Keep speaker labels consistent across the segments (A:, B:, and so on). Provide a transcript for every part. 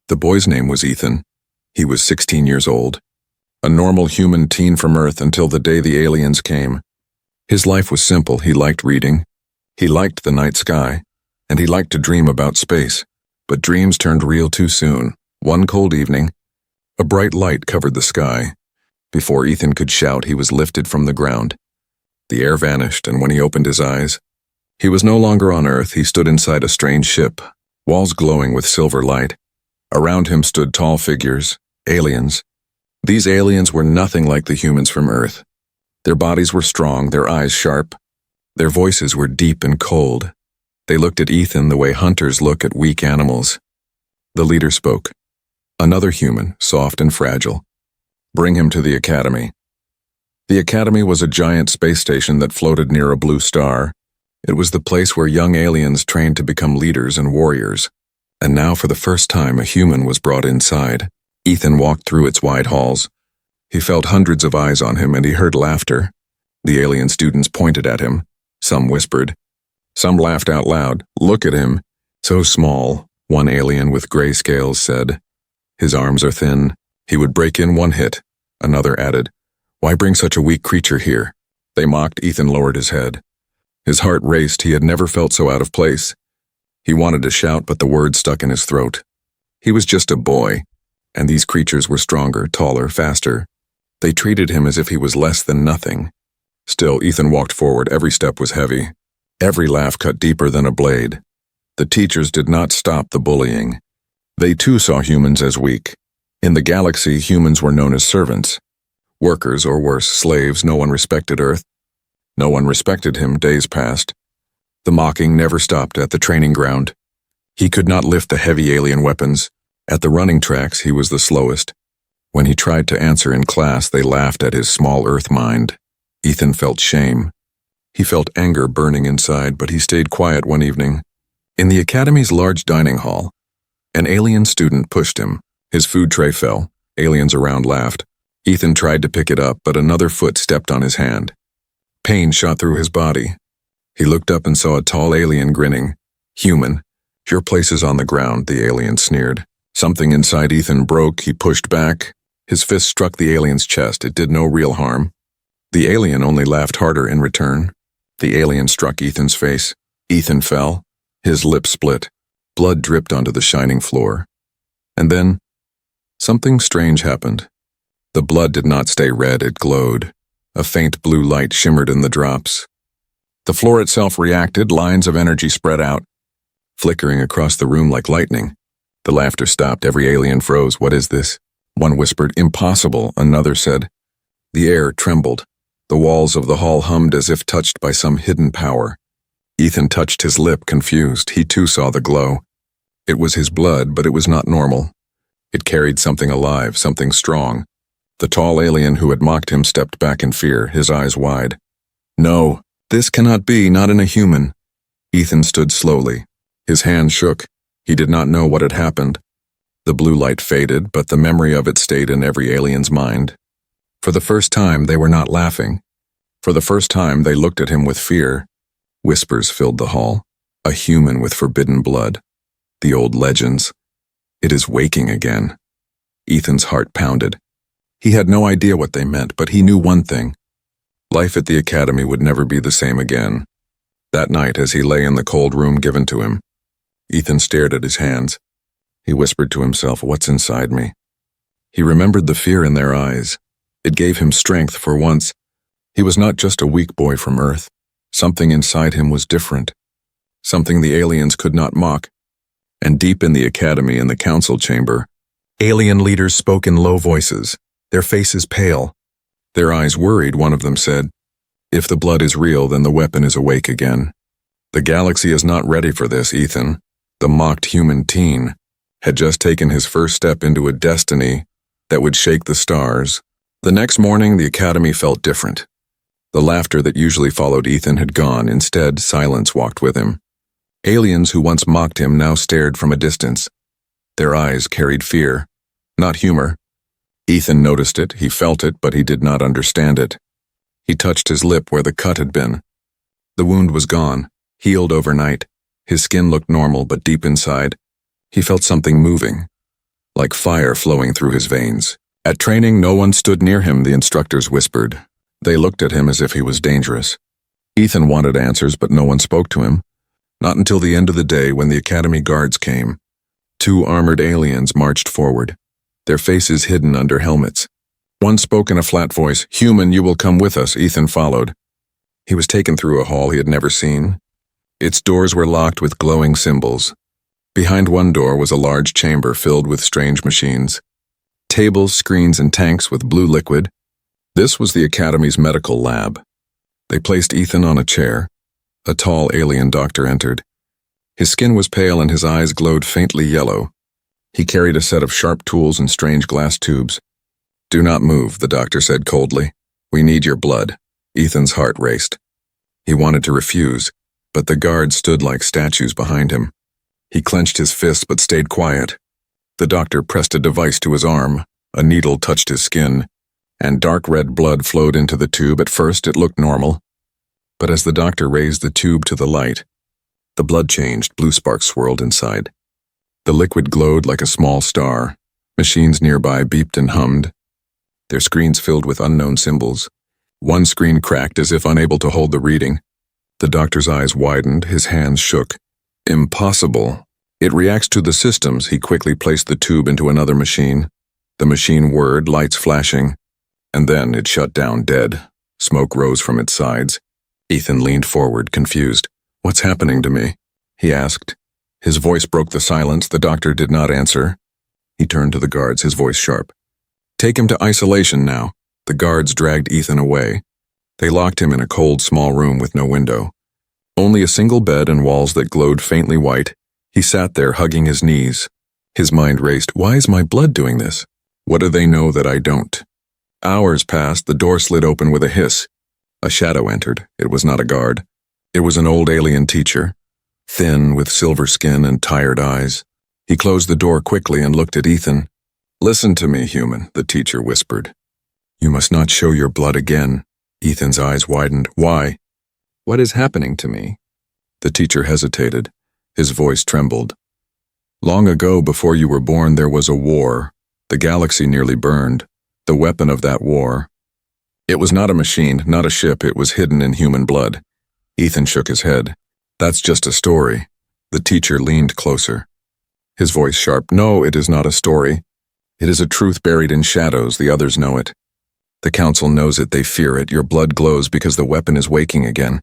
A: The boy's name was Ethan. He was 16 years old. A normal human teen from Earth until the day the aliens came. His life was simple. He liked reading. He liked the night sky. And he liked to dream about space. But dreams turned real too soon. One cold evening, a bright light covered the sky. Before Ethan could shout, he was lifted from the ground. The air vanished, and when he opened his eyes, he was no longer on Earth. He stood inside a strange ship, walls glowing with silver light. Around him stood tall figures, aliens. These aliens were nothing like the humans from Earth. Their bodies were strong, their eyes sharp. Their voices were deep and cold. They looked at Ethan the way hunters look at weak animals. The leader spoke. Another human, soft and fragile. Bring him to the academy. The academy was a giant space station that floated near a blue star. It was the place where young aliens trained to become leaders and warriors. And now for the first time a human was brought inside. Ethan walked through its wide halls. He felt hundreds of eyes on him and he heard laughter. The alien students pointed at him. Some whispered. Some laughed out loud. Look at him. So small, one alien with gray scales said. His arms are thin. He would break in one hit. Another added. Why bring such a weak creature here? They mocked. Ethan lowered his head. His heart raced. He had never felt so out of place. He wanted to shout, but the words stuck in his throat. He was just a boy, and these creatures were stronger, taller, faster. They treated him as if he was less than nothing. Still, Ethan walked forward. Every step was heavy. Every laugh cut deeper than a blade. The teachers did not stop the bullying. They too saw humans as weak. In the galaxy, humans were known as servants. Workers, or worse, slaves. No one respected Earth. No one respected him. Days passed. The mocking never stopped at the training ground. He could not lift the heavy alien weapons. At the running tracks, he was the slowest. When he tried to answer in class, they laughed at his small Earth mind. Ethan felt shame. He felt anger burning inside, but he stayed quiet one evening. In the academy's large dining hall, an alien student pushed him. His food tray fell. Aliens around laughed. Ethan tried to pick it up, but another foot stepped on his hand. Pain shot through his body. He looked up and saw a tall alien grinning. Human. Your place is on the ground, the alien sneered. Something inside Ethan broke. He pushed back. His fist struck the alien's chest. It did no real harm. The alien only laughed harder in return. The alien struck Ethan's face. Ethan fell. His lips split. Blood dripped onto the shining floor. And then, something strange happened. The blood did not stay red, it glowed. A faint blue light shimmered in the drops. The floor itself reacted, lines of energy spread out, flickering across the room like lightning. The laughter stopped. Every alien froze. What is this? One whispered, impossible. Another said. The air trembled. The walls of the hall hummed as if touched by some hidden power. Ethan touched his lip, confused. He too saw the glow. It was his blood, but it was not normal. It carried something alive, something strong. The tall alien who had mocked him stepped back in fear, his eyes wide. No, this cannot be, not in a human. Ethan stood slowly. His hand shook. He did not know what had happened. The blue light faded, but the memory of it stayed in every alien's mind. For the first time, they were not laughing. For the first time, they looked at him with fear. Whispers filled the hall. A human with forbidden blood. The old legends. It is waking again. Ethan's heart pounded. He had no idea what they meant, but he knew one thing. Life at the academy would never be the same again. That night, as he lay in the cold room given to him, Ethan stared at his hands. He whispered to himself, what's inside me? He remembered the fear in their eyes. It gave him strength for once. He was not just a weak boy from Earth. Something inside him was different. Something the aliens could not mock. And deep in the academy, in the council chamber, alien leaders spoke in low voices, their faces pale. Their eyes worried. One of them said, if the blood is real, then the weapon is awake again. The galaxy is not ready for this, Ethan. The mocked human teen had just taken his first step into a destiny that would shake the stars. The next morning, the academy felt different. The laughter that usually followed Ethan had gone. Instead, silence walked with him. Aliens who once mocked him now stared from a distance. Their eyes carried fear, not humor. Ethan noticed it, he felt it, but he did not understand it. He touched his lip where the cut had been. The wound was gone, healed overnight. His skin looked normal, but deep inside, he felt something moving. like fire flowing through his veins. At training, no one stood near him, the instructors whispered. They looked at him as if he was dangerous. Ethan wanted answers, but no one spoke to him. Not until the end of the day, when the academy guards came. 2 armored aliens marched forward, their faces hidden under helmets. One spoke in a flat voice. "Human, you will come with us." Ethan followed. He was taken through a hall he had never seen. Its doors were locked with glowing symbols. Behind one door was a large chamber filled with strange machines. Tables, screens, and tanks with blue liquid. This was the Academy's medical lab. They placed Ethan on a chair. A tall alien doctor entered. His skin was pale and his eyes glowed faintly yellow. He carried a set of sharp tools and strange glass tubes. "Do not move," the doctor said coldly. "We need your blood." Ethan's heart raced. He wanted to refuse, but the guards stood like statues behind him. He clenched his fists but stayed quiet. The doctor pressed a device to his arm. A needle touched his skin, and dark red blood flowed into the tube. At first it looked normal, but as the doctor raised the tube to the light, the blood changed. Blue sparks swirled inside. The liquid glowed like a small star. Machines nearby beeped and hummed, their screens filled with unknown symbols. One screen cracked as if unable to hold the reading. The doctor's eyes widened, his hands shook. "Impossible. It reacts to the systems." He quickly placed the tube into another machine. The machine whirred, lights flashing, and then it shut down dead. Smoke rose from its sides. Ethan leaned forward, confused. "What's happening to me?" he asked. His voice broke the silence. The doctor did not answer. He turned to the guards, his voice sharp. "Take him to isolation now." The guards dragged Ethan away. They locked him in a cold, small room with no window. Only a single bed and walls that glowed faintly white. He sat there, hugging his knees. His mind raced. Why is my blood doing this? What do they know that I don't? Hours passed. The door slid open with a hiss. A shadow entered. It was not a guard. It was an old alien teacher, thin, with silver skin and tired eyes. He closed the door quickly and looked at Ethan. "Listen to me, human," the teacher whispered. "You must not show your blood again." Ethan's eyes widened. "Why?" "What is happening to me?" The teacher hesitated. His voice trembled. "Long ago, before you were born, there was a war. The galaxy nearly burned. The weapon of that war. It was not a machine, not a ship. It was hidden in human blood." Ethan shook his head. "That's just a story." The teacher leaned closer. His voice sharp. "No, it is not a story. It is a truth buried in shadows. The others know it. The council knows it. They fear it. Your blood glows because the weapon is waking again."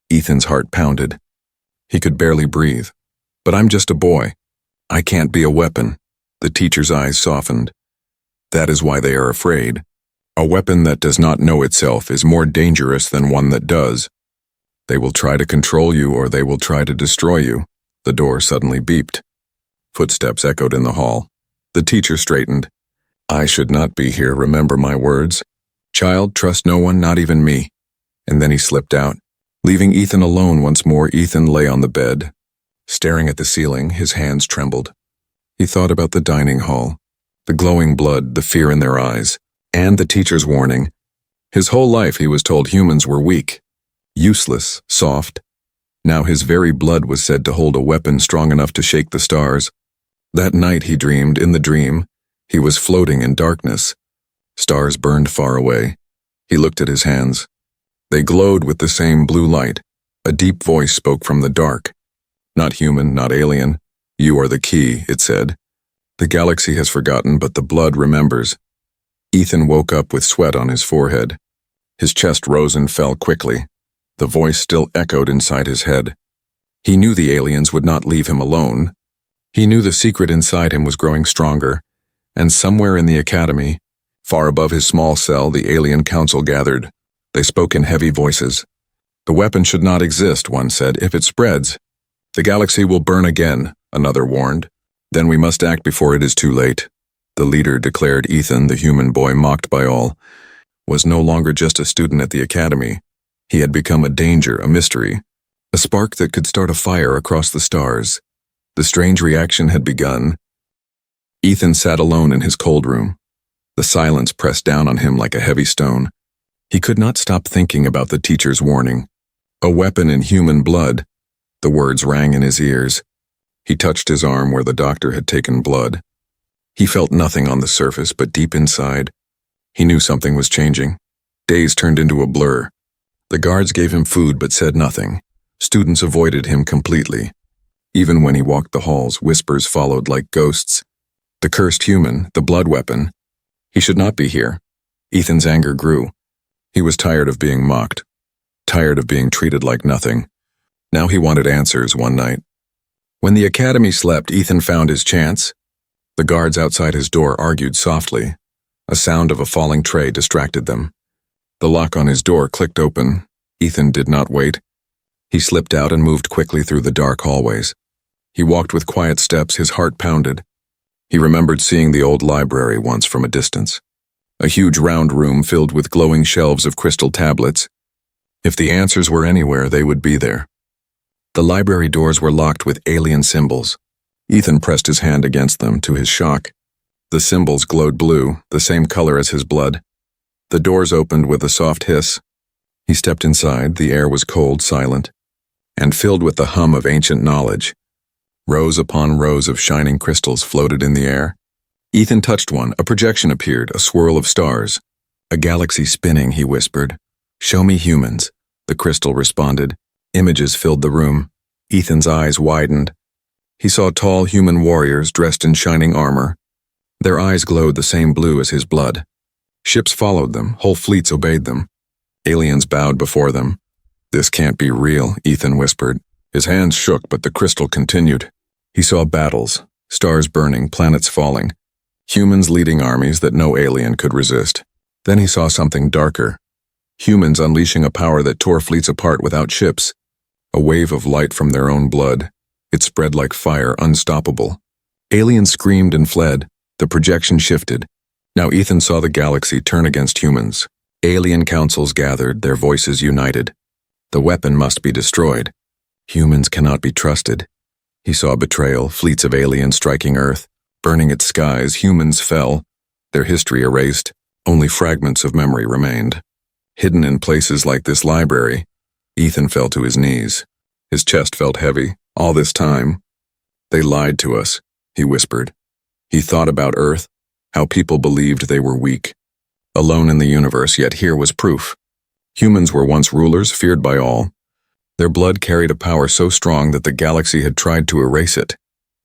A: Ethan's heart pounded. He could barely breathe. "But I'm just a boy. I can't be a weapon." The teacher's eyes softened. "That is why they are afraid. A weapon that does not know itself is more dangerous than one that does. They will try to control you, or they will try to destroy you." The door suddenly beeped. Footsteps echoed in the hall. The teacher straightened. "I should not be here. Remember my words. Child, trust no one, not even me." And then he slipped out, leaving Ethan alone once more. Ethan lay on the bed, staring at the ceiling. His hands trembled. He thought about the dining hall, the glowing blood, the fear in their eyes, and the teacher's warning. His whole life he was told humans were weak, useless, soft. Now his very blood was said to hold a weapon strong enough to shake the stars. That night he dreamed. In the dream, he was floating in darkness. Stars burned far away. He looked at his hands. They glowed with the same blue light. A deep voice spoke from the dark. "Not human, not alien. You are the key," it said. "The galaxy has forgotten, but the blood remembers." Ethan woke up with sweat on his forehead. His chest rose and fell quickly. The voice still echoed inside his head. He knew the aliens would not leave him alone. He knew the secret inside him was growing stronger, and somewhere in the academy, far above his small cell, the alien council gathered. They spoke in heavy voices. "The weapon should not exist," one said. "If it spreads, the galaxy will burn again," another warned. "Then we must act before it is too late." The leader declared. Ethan, the human boy mocked by all, was no longer just a student at the academy. He had become a danger, a mystery, a spark that could start a fire across the stars. The strange reaction had begun. Ethan sat alone in his cold room. The silence pressed down on him like a heavy stone. He could not stop thinking about the teacher's warning. A weapon in human blood. The words rang in his ears. He touched his arm where the doctor had taken blood. He felt nothing on the surface, but deep inside, he knew something was changing. Days turned into a blur. The guards gave him food but said nothing. Students avoided him completely. Even when he walked the halls, whispers followed like ghosts. The cursed human, the blood weapon. He should not be here. Ethan's anger grew. He was tired of being mocked, tired of being treated like nothing. Now he wanted answers one night. When the academy slept, Ethan found his chance. The guards outside his door argued softly. A sound of a falling tray distracted them. The lock on his door clicked open. Ethan did not wait. He slipped out and moved quickly through the dark hallways. He walked with quiet steps, his heart pounded. He remembered seeing the old library once from a distance. A huge round room filled with glowing shelves of crystal tablets. If the answers were anywhere, they would be there. The library doors were locked with alien symbols. Ethan pressed his hand against them, to his shock. The symbols glowed blue, the same color as his blood. The doors opened with a soft hiss. He stepped inside. The air was cold, silent, and filled with the hum of ancient knowledge. Rows upon rows of shining crystals floated in the air. Ethan touched one. A projection appeared, a swirl of stars. A galaxy spinning, he whispered. "Show me humans." The crystal responded. Images filled the room. Ethan's eyes widened. He saw tall human warriors dressed in shining armor. Their eyes glowed the same blue as his blood. Ships followed them, whole fleets obeyed them. Aliens bowed before them. "This can't be real," Ethan whispered. His hands shook, but the crystal continued. He saw battles, stars burning, planets falling, humans leading armies that no alien could resist. Then he saw something darker. Humans unleashing a power that tore fleets apart without ships. A wave of light from their own blood. It spread like fire, unstoppable. Aliens screamed and fled. The projection shifted. Now Ethan saw the galaxy turn against humans. Alien councils gathered, their voices united. The weapon must be destroyed. Humans cannot be trusted. He saw betrayal, fleets of aliens striking Earth, burning its skies. Humans fell, their history erased. Only fragments of memory remained. Hidden in places like this library, Ethan fell to his knees. His chest felt heavy. All this time, they lied to us, he whispered. He thought about Earth, how people believed they were weak. Alone in the universe, yet here was proof. Humans were once rulers, feared by all. Their blood carried a power so strong that the galaxy had tried to erase it.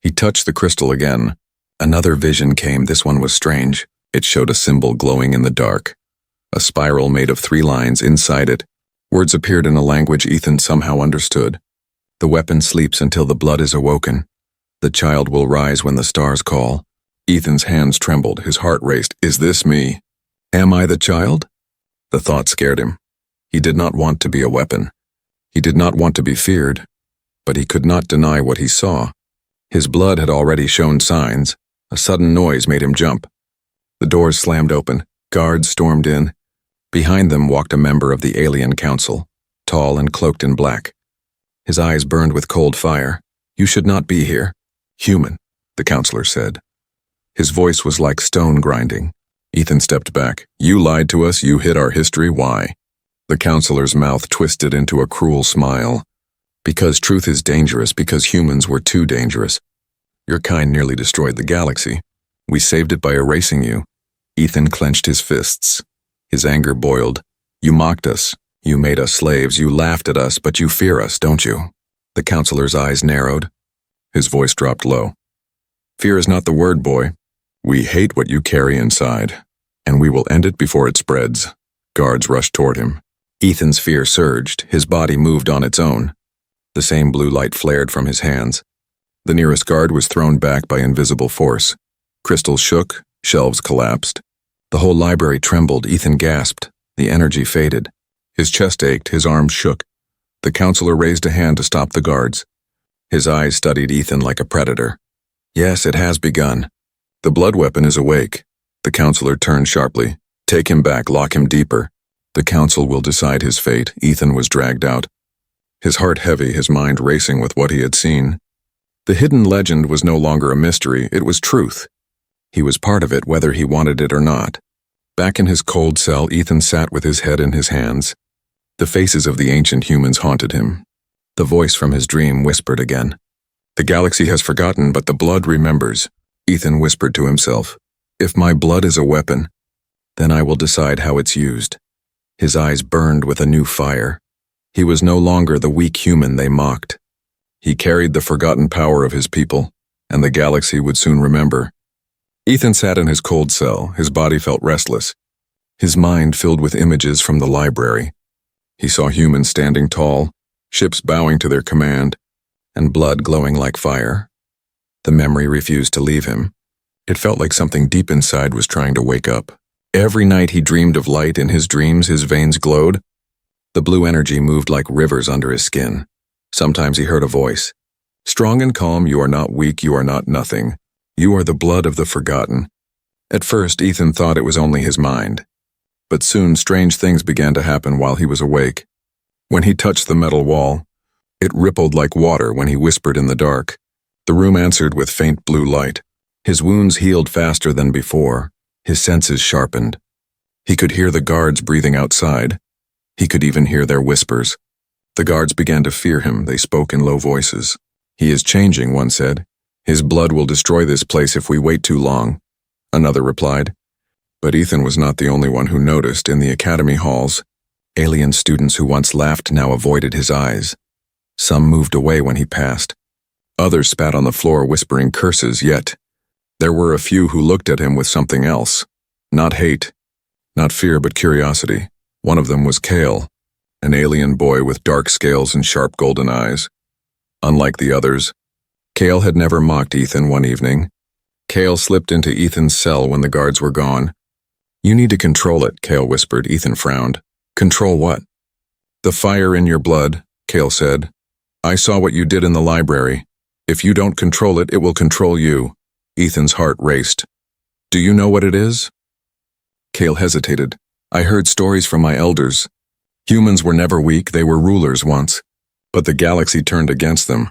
A: He touched the crystal again. Another vision came. This one was strange. It showed a symbol glowing in the dark. A spiral made of 3 lines. Inside it, words appeared in a language Ethan somehow understood. "The weapon sleeps until the blood is awoken. The child will rise when the stars call." Ethan's hands trembled, his heart raced. Is this me? Am I the child? The thought scared him. He did not want to be a weapon. He did not want to be feared, but he could not deny what he saw. His blood had already shown signs. A sudden noise made him jump. The doors slammed open. Guards stormed in. Behind them walked a member of the alien council, tall and cloaked in black. His eyes burned with cold fire. "You should not be here." "Human," the counselor said. His voice was like stone grinding. Ethan stepped back. "You lied to us, you hid our history, why?" The counselor's mouth twisted into a cruel smile. "Because truth is dangerous, because humans were too dangerous. Your kind nearly destroyed the galaxy. We saved it by erasing you." Ethan clenched his fists. His anger boiled. "You mocked us. You made us slaves. You laughed at us, but you fear us, don't you?" The counselor's eyes narrowed. His voice dropped low. "Fear is not the word, boy. We hate what you carry inside, and we will end it before it spreads." Guards rushed toward him. Ethan's fear surged. His body moved on its own. The same blue light flared from his hands. The nearest guard was thrown back by invisible force. Crystals shook, shelves collapsed. The whole library trembled. Ethan gasped. The energy faded. His chest ached, his arms shook. The counselor raised a hand to stop the guards. His eyes studied Ethan like a predator. "Yes, it has begun. The blood weapon is awake." The counselor turned sharply. "Take him back, lock him deeper. The council will decide his fate." Ethan was dragged out. His heart heavy, his mind racing with what he had seen. The hidden legend was no longer a mystery, it was truth. He was part of it whether he wanted it or not. Back in his cold cell, Ethan sat with his head in his hands. The faces of the ancient humans haunted him. The voice from his dream whispered again. "The galaxy has forgotten, but the blood remembers. Ethan whispered to himself. If my blood is a weapon, then I will decide how it's used. His eyes burned with a new fire. He was no longer the weak human they mocked. He carried the forgotten power of his people, and the galaxy would soon remember. Ethan sat in his cold cell. His body felt restless. His mind filled with images from the library. He saw humans standing tall, ships bowing to their command, and blood glowing like fire. The memory refused to leave him. It felt like something deep inside was trying to wake up. Every night he dreamed of light. In his dreams, his veins glowed. The blue energy moved like rivers under his skin. Sometimes he heard a voice. Strong and calm, you are not weak, you are not nothing. You are the blood of the forgotten. At first, Ethan thought it was only his mind. But soon, strange things began to happen while he was awake. When he touched the metal wall, it rippled like water. When he whispered in the dark, the room answered with faint blue light. His wounds healed faster than before. His senses sharpened. He could hear the guards breathing outside. He could even hear their whispers. The guards began to fear him. They spoke in low voices. He is changing, one said. His blood will destroy this place if we wait too long, another replied. But Ethan was not the only one who noticed. In the academy halls, alien students who once laughed now avoided his eyes. Some moved away when he passed. Others spat on the floor whispering curses, yet there were a few who looked at him with something else. Not hate, not fear, but curiosity. One of them was Kale, an alien boy with dark scales and sharp golden eyes. Unlike the others, Kale had never mocked Ethan. One evening, Kale slipped into Ethan's cell when the guards were gone. You need to control it, Kale whispered. Ethan frowned. Control what? The fire in your blood, Kale said. I saw what you did in the library. If you don't control it, it will control you. Ethan's heart raced. Do you know what it is? Kale hesitated. I heard stories from my elders. Humans were never weak, they were rulers once. But the galaxy turned against them.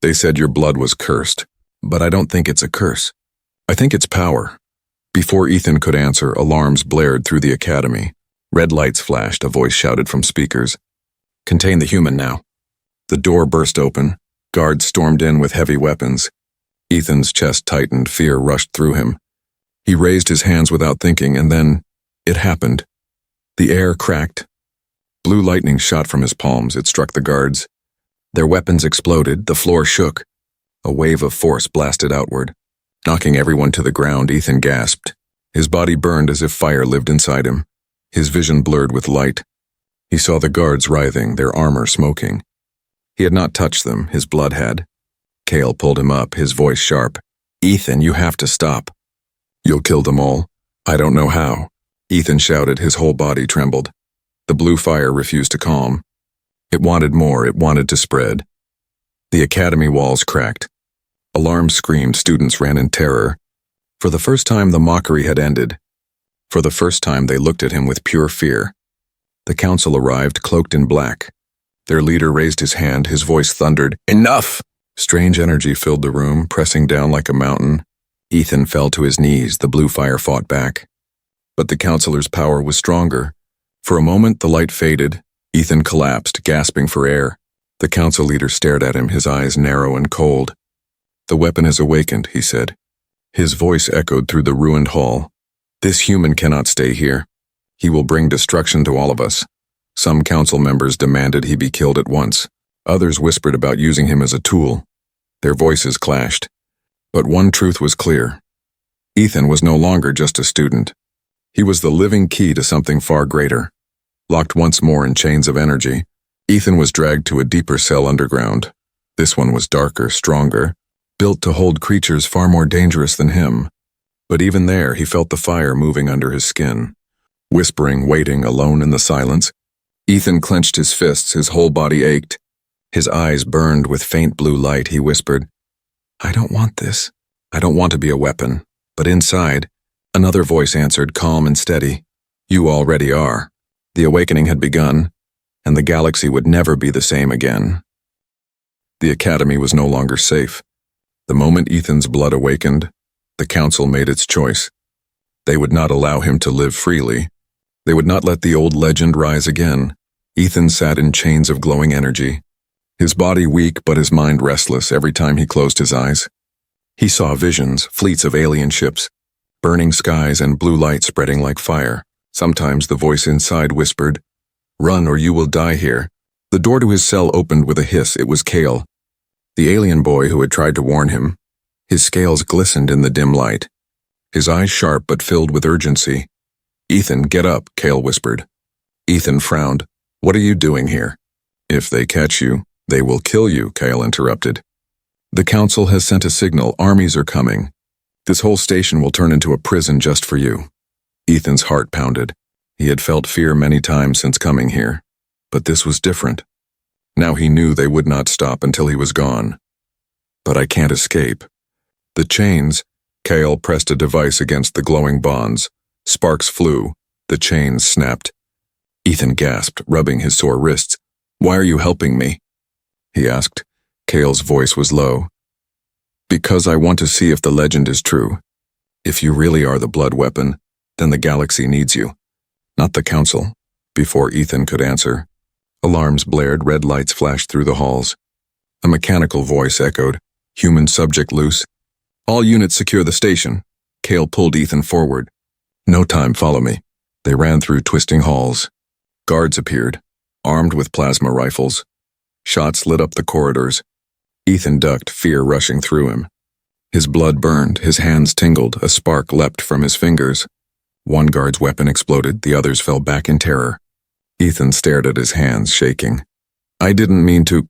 A: They said your blood was cursed. But I don't think it's a curse. I think it's power. Before Ethan could answer, alarms blared through the academy. Red lights flashed, a voice shouted from speakers. Contain the human now. The door burst open. Guards stormed in with heavy weapons. Ethan's chest tightened, fear rushed through him. He raised his hands without thinking, and then it happened. The air cracked. Blue lightning shot from his palms. It struck the guards. Their weapons exploded. The floor shook. A wave of force blasted outward. Knocking everyone to the ground, Ethan gasped. His body burned as if fire lived inside him. His vision blurred with light. He saw the guards writhing, their armor smoking. He had not touched them, his blood had. Kale pulled him up, his voice sharp. Ethan, you have to stop. You'll kill them all. I don't know how. Ethan shouted, his whole body trembled. The blue fire refused to calm. It wanted more, it wanted to spread. The academy walls cracked. Alarms screamed, students ran in terror. For the first time, the mockery had ended. For the first time, they looked at him with pure fear. The council arrived, cloaked in black. Their leader raised his hand, his voice thundered, Enough! Strange energy filled the room, pressing down like a mountain. Ethan fell to his knees, the blue fire fought back. But the councilor's power was stronger. For a moment, the light faded. Ethan collapsed, gasping for air. The council leader stared at him, his eyes narrow and cold. The weapon has awakened, he said. His voice echoed through the ruined hall. This human cannot stay here. He will bring destruction to all of us. Some council members demanded he be killed at once. Others whispered about using him as a tool. Their voices clashed. But one truth was clear. Ethan was no longer just a student. He was the living key to something far greater. Locked once more in chains of energy, Ethan was dragged to a deeper cell underground. This one was darker, stronger, built to hold creatures far more dangerous than him. But even there, he felt the fire moving under his skin. Whispering, waiting, alone in the silence, Ethan clenched his fists, his whole body ached. His eyes burned with faint blue light. He whispered, I don't want this. I don't want to be a weapon. But inside, another voice answered, calm and steady. You already are. The awakening had begun, and the galaxy would never be the same again. The academy was no longer safe. The moment Ethan's blood awakened, the council made its choice. They would not allow him to live freely. They would not let the old legend rise again. Ethan sat in chains of glowing energy. His body weak, but his mind restless every time he closed his eyes. He saw visions, fleets of alien ships, burning skies and blue light spreading like fire. Sometimes the voice inside whispered, "Run or you will die here." The door to his cell opened with a hiss. It was Cale, the alien boy who had tried to warn him. His scales glistened in the dim light, his eyes sharp but filled with urgency. "Ethan, get up," Cale whispered. Ethan frowned. "What are you doing here?" "If they catch you, they will kill you," Cale interrupted. "The council has sent a signal. Armies are coming. This whole station will turn into a prison just for you." Ethan's heart pounded. He had felt fear many times since coming here, but this was different. Now he knew they would not stop until he was gone. "But I can't escape." The chains. Cale pressed a device against the glowing bonds. Sparks flew. The chains snapped. Ethan gasped, rubbing his sore wrists. "Why are you helping me?" he asked. Cale's voice was low. "Because I want to see if the legend is true. If you really are the blood weapon, then the galaxy needs you. Not the council." Before Ethan could answer, alarms blared, red lights flashed through the halls. A mechanical voice echoed, "Human subject loose. All units secure the station." Cale pulled Ethan forward. "No time, follow me." They ran through twisting halls. Guards appeared, armed with plasma rifles. Shots lit up the corridors. Ethan ducked, fear rushing through him. His blood burned, his hands tingled, a spark leapt from his fingers. One guard's weapon exploded, the others fell back in terror. Ethan stared at his hands, shaking. "I didn't mean to—"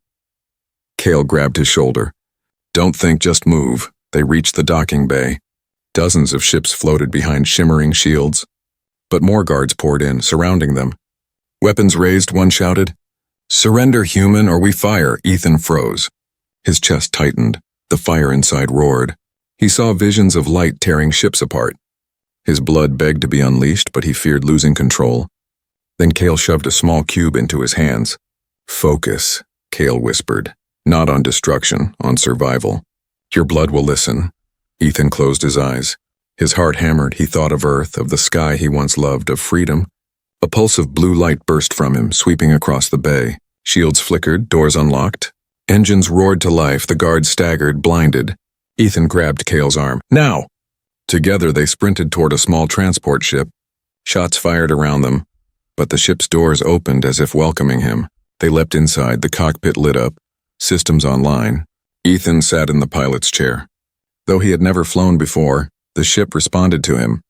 A: Cale grabbed his shoulder. "Don't think, just move." They reached the docking bay. Dozens of ships floated behind shimmering shields. But more guards poured in, surrounding them. Weapons raised, one shouted. "Surrender, human, or we fire." Ethan froze. His chest tightened. The fire inside roared. He saw visions of light tearing ships apart. His blood begged to be unleashed, but he feared losing control. Then Cale shoved a small cube into his hands. "Focus," Cale whispered. "Not on destruction, on survival. Your blood will listen." Ethan closed his eyes. His heart hammered. He thought of Earth, of the sky he once loved, of freedom. A pulse of blue light burst from him, sweeping across the bay. Shields flickered, doors unlocked. Engines roared to life, the guards staggered, blinded. Ethan grabbed Cale's arm. "Now!" Together they sprinted toward a small transport ship. Shots fired around them, but the ship's doors opened as if welcoming him. They leapt inside, the cockpit lit up, systems online. Ethan sat in the pilot's chair. Though he had never flown before, the ship responded to him.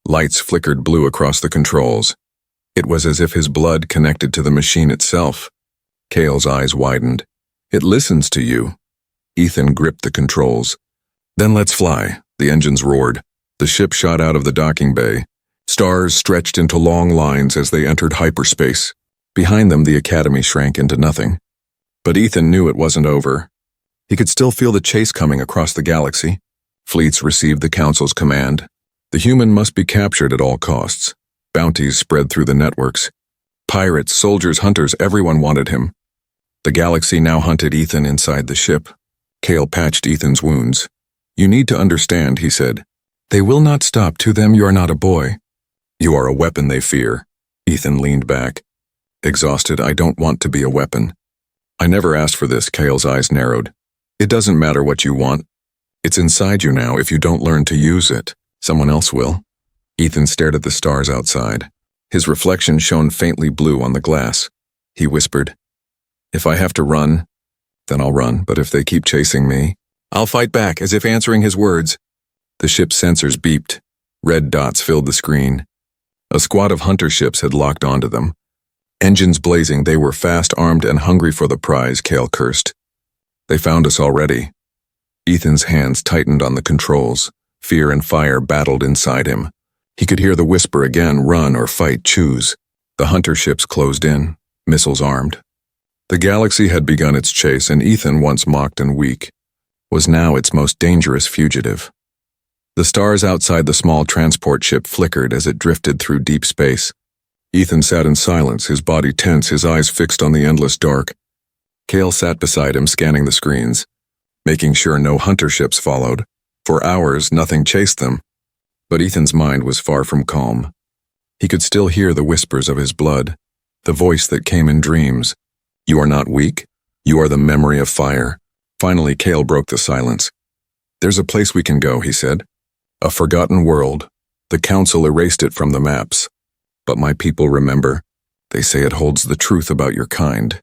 A: Lights flickered blue across the controls. It was as if his blood connected to the machine itself. Cale's eyes widened. "It listens to you." Ethan gripped the controls. "Then let's fly." The engines roared. The ship shot out of the docking bay. Stars stretched into long lines as they entered hyperspace. Behind them, the academy shrank into nothing. But Ethan knew it wasn't over. He could still feel the chase coming across the galaxy. Fleets received the council's command. The human must be captured at all costs. Bounties spread through the networks. Pirates, soldiers, hunters, everyone wanted him. The galaxy now hunted Ethan inside the ship. Cale patched Ethan's wounds. "You need to understand," he said. "They will not stop. To them, you are not a boy. You are a weapon they fear." Ethan leaned back. Exhausted. "I don't want to be a weapon." "I never asked for this." Cale's eyes narrowed. "It doesn't matter what you want. It's inside you now. If you don't learn to use it, someone else will." Ethan stared at the stars outside. His reflection shone faintly blue on the glass. He whispered, "If I have to run, then I'll run, but if they keep chasing me, I'll fight back." As if answering his words, the ship's sensors beeped. Red dots filled the screen. A squad of hunter ships had locked onto them. Engines blazing, they were fast, armed, and hungry for the prize, Cale cursed. "They found us already." Ethan's hands tightened on the controls. Fear and fire battled inside him. He could hear the whisper again, "Run or fight, choose." The hunter ships closed in, missiles armed. The galaxy had begun its chase, and Ethan, once mocked and weak, was now its most dangerous fugitive. The stars outside the small transport ship flickered as it drifted through deep space. Ethan sat in silence, his body tense, his eyes fixed on the endless dark. Cale sat beside him, scanning the screens, making sure no hunter ships followed. For hours, nothing chased them. But Ethan's mind was far from calm. He could still hear the whispers of his blood, the voice that came in dreams. "You are not weak. You are the memory of fire." Finally, Cale broke the silence. "There's a place we can go," he said. "A forgotten world. The council erased it from the maps. But my people remember. They say it holds the truth about your kind."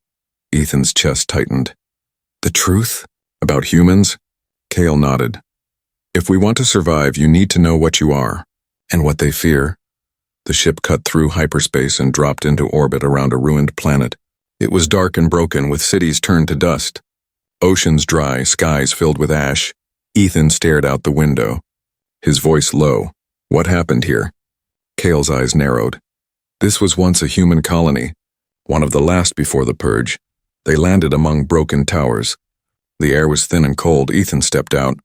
A: Ethan's chest tightened. "The truth? About humans?" Cale nodded. "If we want to survive, you need to know what you are, and what they fear." The ship cut through hyperspace and dropped into orbit around a ruined planet. It was dark and broken, with cities turned to dust. Oceans dry, skies filled with ash. Ethan stared out the window, his voice low. "What happened here?" Cale's eyes narrowed. This was once a human colony, one of the last before the purge. They landed among broken towers. The air was thin and cold. Ethan stepped out,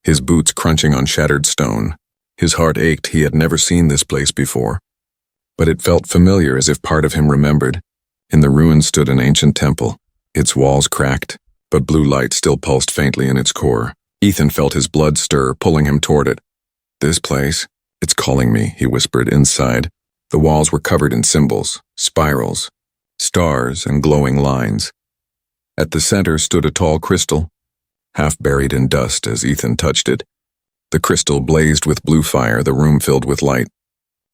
A: his boots crunching on shattered stone. His heart ached. He had never seen this place before. But it felt familiar, as if part of him remembered. In the ruins stood an ancient temple, its walls cracked, but blue light still pulsed faintly in its core. Ethan felt his blood stir, pulling him toward it. "This place, it's calling me," he whispered inside. The walls were covered in symbols, spirals, stars, and glowing lines. At the center stood a tall crystal, half buried in dust as Ethan touched it. The crystal blazed with blue fire, the room filled with light.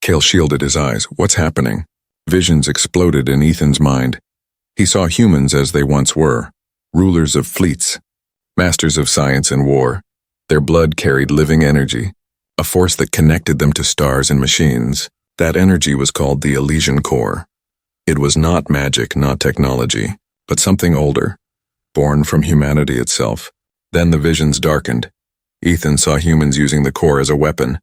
A: Cale shielded his eyes. "What's happening?" Visions exploded in Ethan's mind. He saw humans as they once were, rulers of fleets, masters of science and war. Their blood carried living energy, a force that connected them to stars and machines. That energy was called the Elysian Core. It was not magic, not technology, but something older, born from humanity itself. Then the visions darkened. Ethan saw humans using the core as a weapon.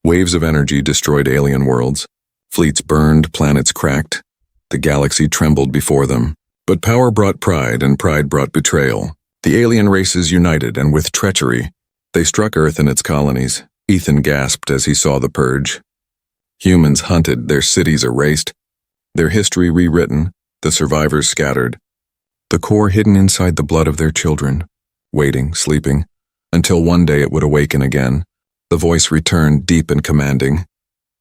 A: Waves of energy destroyed alien worlds. Fleets burned, planets cracked. The galaxy trembled before them. But power brought pride, and pride brought betrayal. The alien races united, and with treachery, they struck Earth and its colonies. Ethan gasped as he saw the purge. Humans hunted, their cities erased, their history rewritten, the survivors scattered. The core hidden inside the blood of their children, waiting, sleeping, until one day it would awaken again. The voice returned, deep and commanding.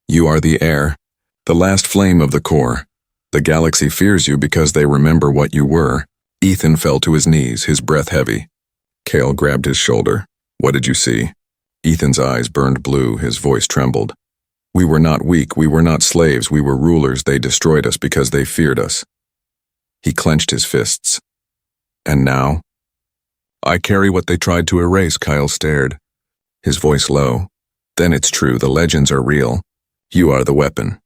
A: "You are the heir, the last flame of the core. The galaxy fears you because they remember what you were." Ethan fell to his knees, his breath heavy. Cale grabbed his shoulder. "What did you see?" Ethan's eyes burned blue, his voice trembled. "We were not weak, we were not slaves, we were rulers. They destroyed us because they feared us." He clenched his fists. "And now?" "I carry what they tried to erase." Kyle stared, his voice low. "Then it's true, the legends are real. You are the weapon."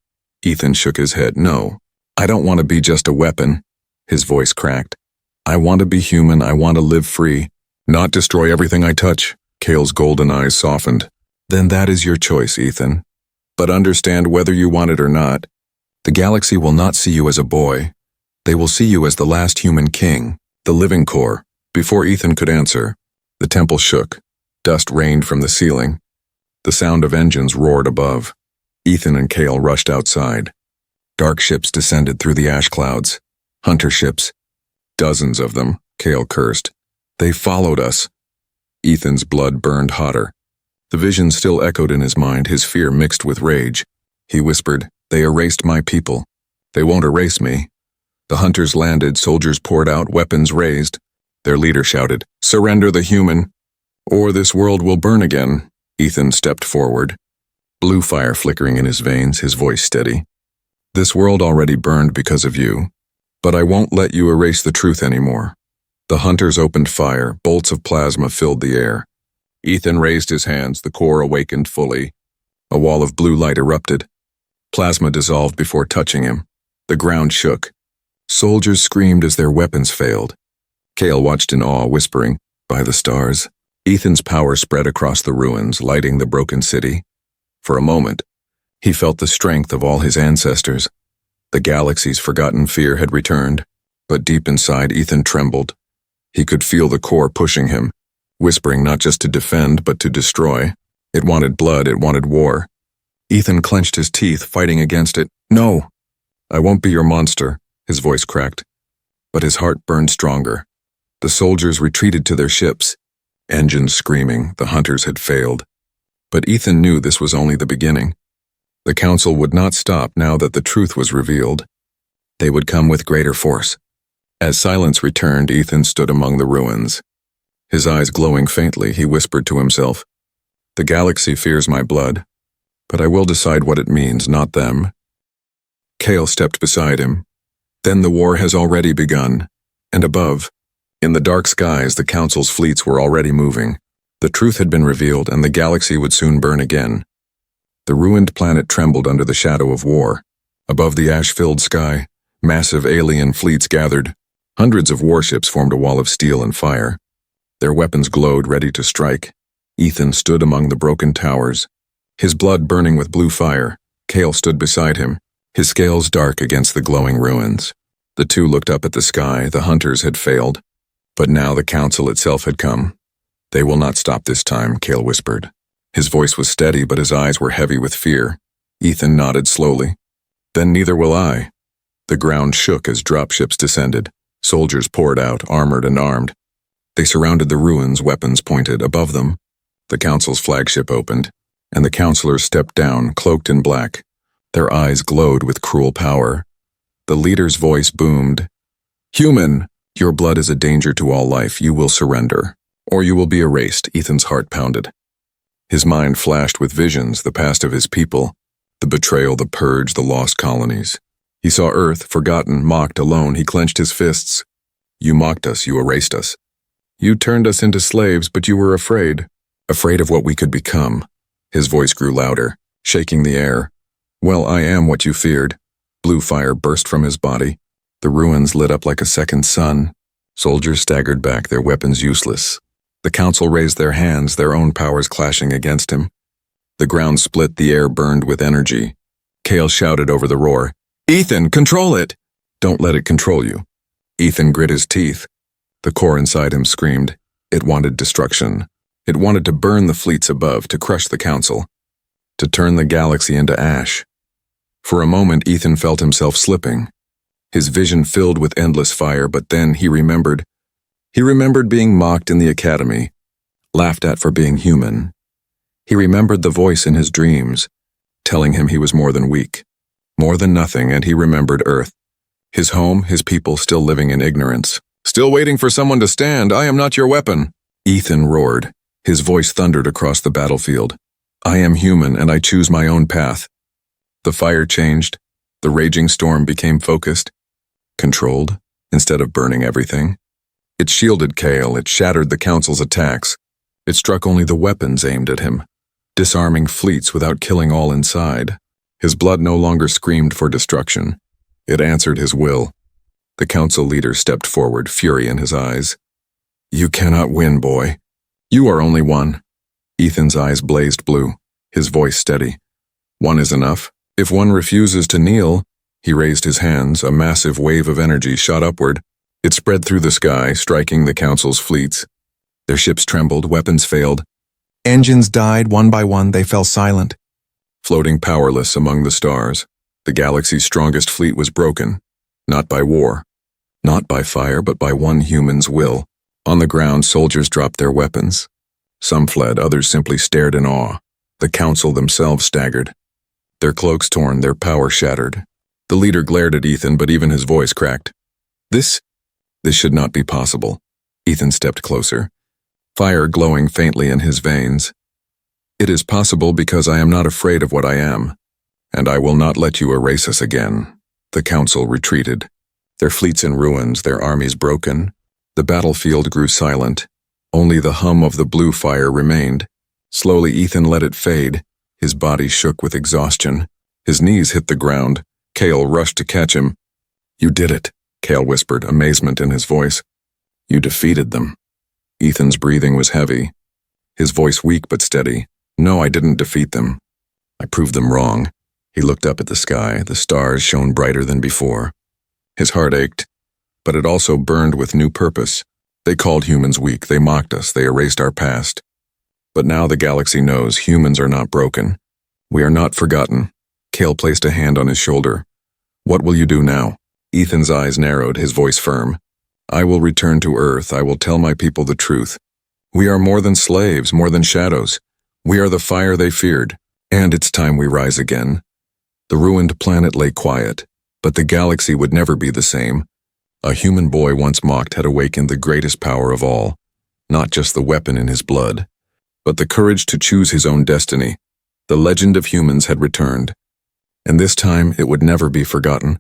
A: Ethan shook his head. "No, I don't want to be just a weapon." His voice cracked. "I want to be human, I want to live free, not destroy everything I touch." Cale's golden eyes softened. "Then that is your choice, Ethan. But understand, whether you want it or not, the galaxy will not see you as a boy. They will see you as the last human king, the living core." Before Ethan could answer, the temple shook. Dust rained from the ceiling. The sound of engines roared above. Ethan and Cale rushed outside. Dark ships descended through the ash clouds. Hunter ships. Dozens of them, Cale cursed. "They followed us." Ethan's blood burned hotter. The vision still echoed in his mind, his fear mixed with rage. He whispered, "They erased my people. They won't erase me." The hunters landed, soldiers poured out, weapons raised. Their leader shouted, "Surrender the human, or this world will burn again." Ethan stepped forward, blue fire flickering in his veins, his voice steady. "This world already burned because of you, but I won't let you erase the truth anymore." The hunters opened fire, bolts of plasma filled the air. Ethan raised his hands, the core awakened fully. A wall of blue light erupted. Plasma dissolved before touching him. The ground shook. Soldiers screamed as their weapons failed. Cale watched in awe, whispering, "By the stars." Ethan's power spread across the ruins, lighting the broken city. For a moment, he felt the strength of all his ancestors. The galaxy's forgotten fear had returned, but deep inside Ethan trembled. He could feel the core pushing him, whispering not just to defend, but to destroy. It wanted blood, it wanted war. Ethan clenched his teeth, fighting against it. "No, I won't be your monster," his voice cracked. But his heart burned stronger. The soldiers retreated to their ships, engines screaming. The hunters had failed. But Ethan knew this was only the beginning. The council would not stop now that the truth was revealed. They would come with greater force. As silence returned, Ethan stood among the ruins. His eyes glowing faintly, he whispered to himself, "The galaxy fears my blood, but I will decide what it means, not them." Kale stepped beside him. Then the war has already begun, and above, in the dark skies, the Council's fleets were already moving. The truth had been revealed, and the galaxy would soon burn again. The ruined planet trembled under the shadow of war. Above the ash-filled sky, massive alien fleets gathered. Hundreds of warships formed a wall of steel and fire. Their weapons glowed, ready to strike. Ethan stood among the broken towers, his blood burning with blue fire. Kale stood beside him, his scales dark against the glowing ruins. The two looked up at the sky. The hunters had failed, but now the Council itself had come. "They will not stop this time," Kale whispered. His voice was steady, but his eyes were heavy with fear. Ethan nodded slowly. "Then neither will I." The ground shook as dropships descended. Soldiers poured out, armored and armed. They surrounded the ruins, weapons pointed. Above them, the Council's flagship opened, and the councilors stepped down, cloaked in black. Their eyes glowed with cruel power. The leader's voice boomed, "Human, your blood is a danger to all life. You will surrender, or you will be erased." Ethan's heart pounded. His mind flashed with visions, the past of his people, the betrayal, the purge, the lost colonies. He saw Earth, forgotten, mocked, alone. He clenched his fists. "You mocked us, you erased us. You turned us into slaves, but you were afraid of what we could become." His voice grew louder, shaking the air. "Well, I am what you feared." Blue fire burst from his body. The ruins lit up like a second sun. Soldiers staggered back, their weapons useless. The Council raised their hands, their own powers clashing against him. The ground split, the air burned with energy. Kale shouted over the roar, "Ethan, control it!" "Don't let it control you." Ethan grit his teeth. The core inside him screamed. It wanted destruction. It wanted to burn the fleets above, to crush the Council, to turn the galaxy into ash. For a moment, Ethan felt himself slipping. His vision filled with endless fire, but then he remembered. He remembered being mocked in the academy, laughed at for being human. He remembered the voice in his dreams, telling him he was more than weak, more than nothing, and he remembered Earth. His home, his people still living in ignorance. "Still waiting for someone to stand. I am not your weapon." Ethan roared. His voice thundered across the battlefield. "I am human, and I choose my own path." The fire changed. The raging storm became focused, controlled, instead of burning everything. It shielded Kale, it shattered the Council's attacks. It struck only the weapons aimed at him, disarming fleets without killing all inside. His blood no longer screamed for destruction. It answered his will. The Council leader stepped forward, fury in his eyes. "You cannot win, boy. You are only one." Ethan's eyes blazed blue, his voice steady. "One is enough. If one refuses to kneel..." He raised his hands. A massive wave of energy shot upward. It spread through the sky, striking the Council's fleets. Their ships trembled, weapons failed. Engines died, one by one, they fell silent. Floating powerless among the stars, the galaxy's strongest fleet was broken, not by war, not by fire, but by one human's will. On the ground, soldiers dropped their weapons. Some fled, others simply stared in awe. The Council themselves staggered, their cloaks torn, their power shattered. The leader glared at Ethan, but even his voice cracked. This should not be possible." Ethan stepped closer, fire glowing faintly in his veins. "It is possible because I am not afraid of what I am, and I will not let you erase us again." The Council retreated, their fleets in ruins, their armies broken. The battlefield grew silent. Only the hum of the blue fire remained. Slowly, Ethan let it fade. His body shook with exhaustion. His knees hit the ground. Kale rushed to catch him. "You did it," Kale whispered, amazement in his voice. "You defeated them." Ethan's breathing was heavy, his voice weak but steady. "No, I didn't defeat them. I proved them wrong." He looked up at the sky. The stars shone brighter than before. His heart ached, but it also burned with new purpose. They called humans weak. They mocked us. They erased our past. But now the galaxy knows humans are not broken. We are not forgotten. Kale placed a hand on his shoulder. "What will you do now?" Ethan's eyes narrowed, his voice firm. "I will return to Earth. I will tell my people the truth. We are more than slaves, more than shadows. We are the fire they feared, and it's time we rise again." The ruined planet lay quiet, but the galaxy would never be the same. A human boy once mocked had awakened the greatest power of all. not just the weapon in his blood, but the courage to choose his own destiny. The legend of humans had returned, and this time it would never be forgotten.